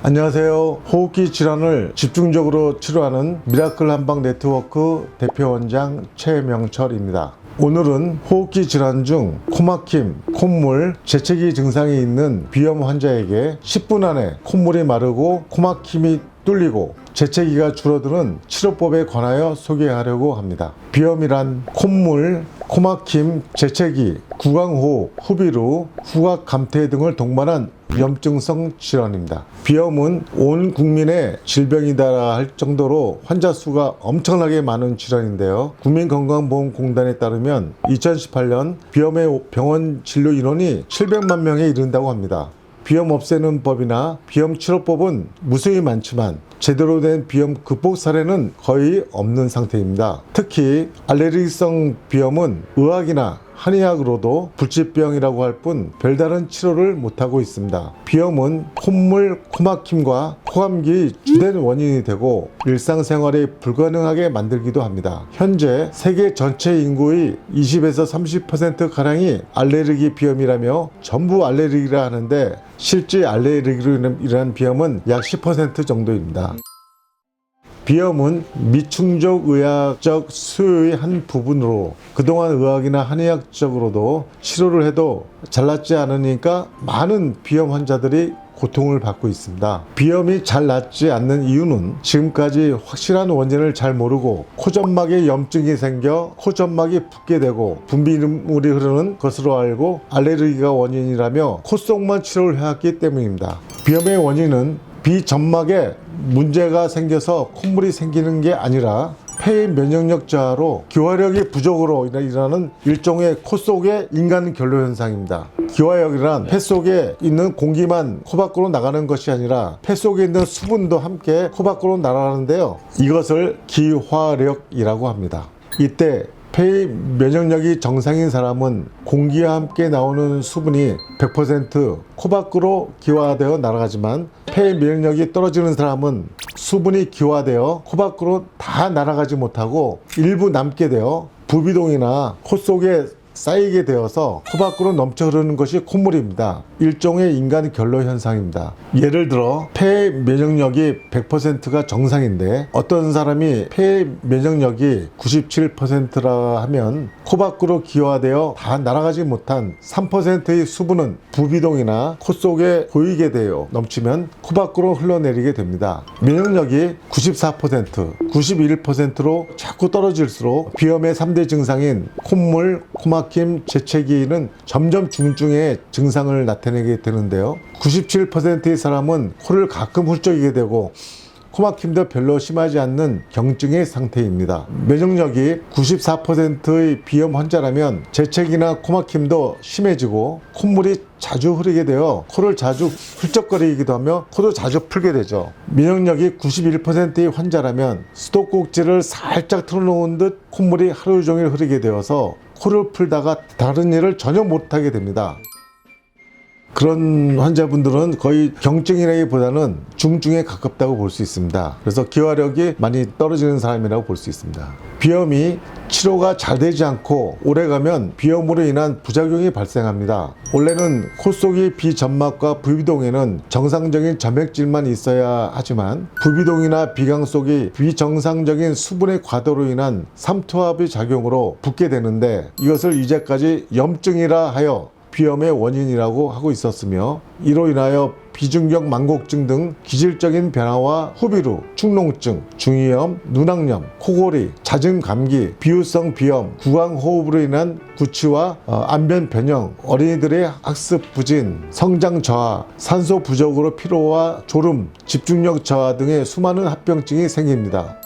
안녕하세요. 호흡기 질환을 집중적으로 치료하는 미라클 한방 네트워크 대표원장 최명철입니다. 오늘은 호흡기 질환 중 코막힘, 콧물, 재채기 증상이 있는 비염 환자에게 10분 안에 콧물이 마르고 코막힘이 뚫리고 재채기가 줄어드는 치료법에 관하여 소개하려고 합니다. 비염이란 콧물, 코막힘, 재채기, 구강호흡, 흡입루, 후각 감퇴 등을 동반한 염증성 질환입니다. 비염은 온 국민의 질병이다 할 정도로 환자 수가 엄청나게 많은 질환인데요. 국민건강보험공단에 따르면 2018년 비염의 병원 진료 인원이 700만 명에 이른다고 합니다. 비염 없애는 법이나 비염 치료법은 무수히 많지만 제대로 된 비염 극복 사례는 거의 없는 상태입니다. 특히 알레르기성 비염은 의학이나 한의학으로도 불치병이라고 할 뿐 별다른 치료를 못하고 있습니다. 비염은 콧물, 코막힘과 코감기의 주된 원인이 되고 일상생활이 불가능하게 만들기도 합니다. 현재 세계 전체 인구의 20에서 30%가량이 알레르기 비염이라며 전부 알레르기라 하는데 실제 알레르기로 인한 비염은 약 10% 정도입니다. 비염은 미충족 의학적 수요의 한 부분으로 그동안 의학이나 한의학적으로도 치료를 해도 잘 낫지 않으니까 많은 비염 환자들이 고통을 받고 있습니다. 비염이 잘 낫지 않는 이유는 지금까지 확실한 원인을 잘 모르고 코점막에 염증이 생겨 코점막이 붓게 되고 분비물이 흐르는 것으로 알고 알레르기가 원인이라며 코 속만 치료를 해왔기 때문입니다. 비염의 원인은 비점막에 문제가 생겨서 콧물이 생기는 게 아니라 폐의 면역력 저하로 기화력이 부족으로 일어나는 일종의 코 속의 인간 결로 현상입니다. 기화력이란 폐 속에 있는 공기만 코 밖으로 나가는 것이 아니라 폐 속에 있는 수분도 함께 코 밖으로 날아가는데요. 이것을 기화력이라고 합니다. 이때 폐의 면역력이 정상인 사람은 공기와 함께 나오는 수분이 100% 코 밖으로 기화되어 날아가지만 폐의 면역력이 떨어지는 사람은 수분이 기화되어 코 밖으로 다 날아가지 못하고 일부 남게 되어 부비동이나 코 속에 쌓이게 되어서 코 밖으로 넘쳐 흐르는 것이 콧물입니다. 일종의 인간 결로 현상입니다. 예를 들어 폐 면역력이 100%가 정상인데 어떤 사람이 폐 면역력이 97%라 하면 코 밖으로 기화되어 다 날아가지 못한 3%의 수분은 부비동이나 코 속에 고이게 되어 넘치면 코 밖으로 흘러내리게 됩니다. 면역력이 94%, 91%로 자꾸 떨어질수록 비염의 3대 증상인 콧물, 코막힘, 재채기는 점점 중증의 증상을 나타내게 되는데요. 97%의 사람은 코를 가끔 훌쩍이게 되고 코막힘도 별로 심하지 않는 경증의 상태입니다. 면역력이 94%의 비염 환자라면 재채기나 코막힘도 심해지고 콧물이 자주 흐르게 되어 코를 자주 훌쩍거리기도 하며 코도 자주 풀게 되죠. 면역력이 91%의 환자라면 수도꼭지를 살짝 틀어놓은 듯 콧물이 하루 종일 흐르게 되어서 코를 풀다가 다른 일을 전혀 못하게 됩니다. 그런 환자분들은 거의 경증이라기보다는 중증에 가깝다고 볼 수 있습니다. 그래서 기화력이 많이 떨어지는 사람이라고 볼 수 있습니다. 비염이 치료가 잘 되지 않고 오래가면 비염으로 인한 부작용이 발생합니다. 원래는 코 속의 비점막과 부비동에는 정상적인 점액질만 있어야 하지만 부비동이나 비강 속의 비정상적인 수분의 과도로 인한 삼투압의 작용으로 붓게 되는데 이것을 이제까지 염증이라 하여 비염의 원인이라고 하고 있었으며 이로 인하여 비중격 망곡증 등 기질적인 변화와 흡입루, 축농증, 중이염, 눈악염, 코골이, 잦은 감기, 비유성 비염, 구강호흡으로 인한 구취와 안면 변형, 어린이들의 학습 부진, 성장 저하, 산소 부족으로 피로와 졸음, 집중력 저하 등의 수많은 합병증이 생깁니다.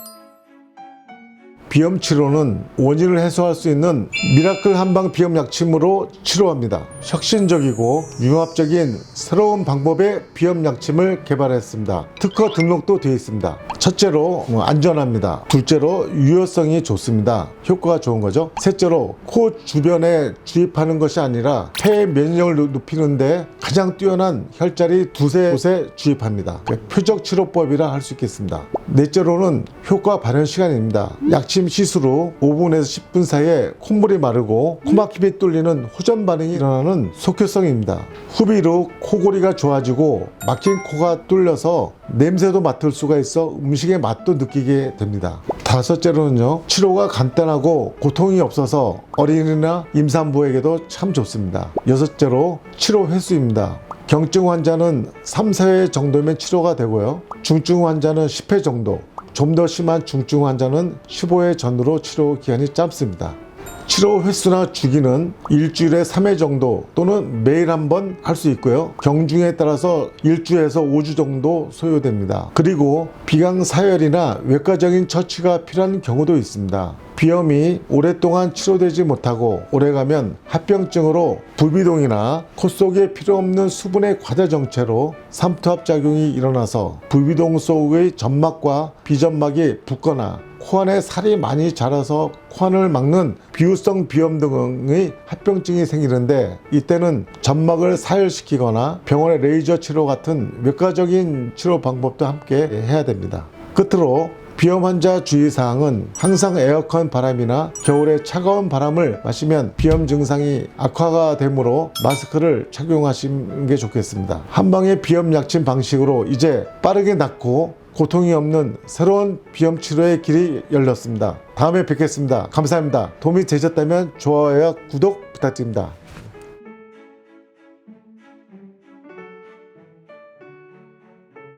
비염 치료는 원인을 해소할 수 있는 미라클 한방 비염 약침으로 치료합니다. 혁신적이고 융합적인 새로운 방법의 비염 약침을 개발했습니다. 특허 등록도 되어 있습니다. 첫째로 안전합니다. 둘째로 유효성이 좋습니다. 효과가 좋은 거죠. 셋째로 코 주변에 주입하는 것이 아니라 폐 면역력을 높이는데 가장 뛰어난 혈자리 두세 곳에 주입합니다. 표적 치료법이라 할 수 있겠습니다. 넷째로는 효과 발현 시간입니다. 약 아침 시술 후 5분에서 10분 사이에 콧물이 마르고 코막힘이 뚫리는 호전 반응이 일어나는 속효성입니다. 후비로 코골이가 좋아지고 막힌 코가 뚫려서 냄새도 맡을 수가 있어 음식의 맛도 느끼게 됩니다. 다섯째로는요, 치료가 간단하고 고통이 없어서 어린이나 임산부에게도 참 좋습니다. 여섯째로 치료 횟수입니다. 경증 환자는 3, 4회 정도면 치료가 되고요. 중증 환자는 10회 정도, 좀 더 심한 중증 환자는 15회 전후로 치료 기간이 짧습니다. 치료 횟수나 주기는 일주일에 3회 정도 또는 매일 한 번 할 수 있고요. 경중에 따라서 1주에서 5주 정도 소요됩니다. 그리고 비강사혈이나 외과적인 처치가 필요한 경우도 있습니다. 비염이 오랫동안 치료되지 못하고 오래가면 합병증으로 부비동이나 코 속에 필요 없는 수분의 과다 정체로 삼투압작용이 일어나서 부비동 속의 점막과 비점막이 붓거나 코 안에 살이 많이 자라서 코안을 막는 비유성 비염 등의 합병증이 생기는데, 이때는 점막을 사혈시키거나 병원의 레이저 치료 같은 외과적인 치료 방법도 함께 해야 됩니다. 끝으로 비염 환자 주의사항은 항상 에어컨 바람이나 겨울에 차가운 바람을 마시면 비염 증상이 악화가 되므로 마스크를 착용하시는 게 좋겠습니다. 한방의 비염 약침 방식으로 이제 빠르게 낫고 고통이 없는 새로운 비염 치료의 길이 열렸습니다. 다음에 뵙겠습니다. 감사합니다. 도움이 되셨다면 좋아요와 구독 부탁드립니다.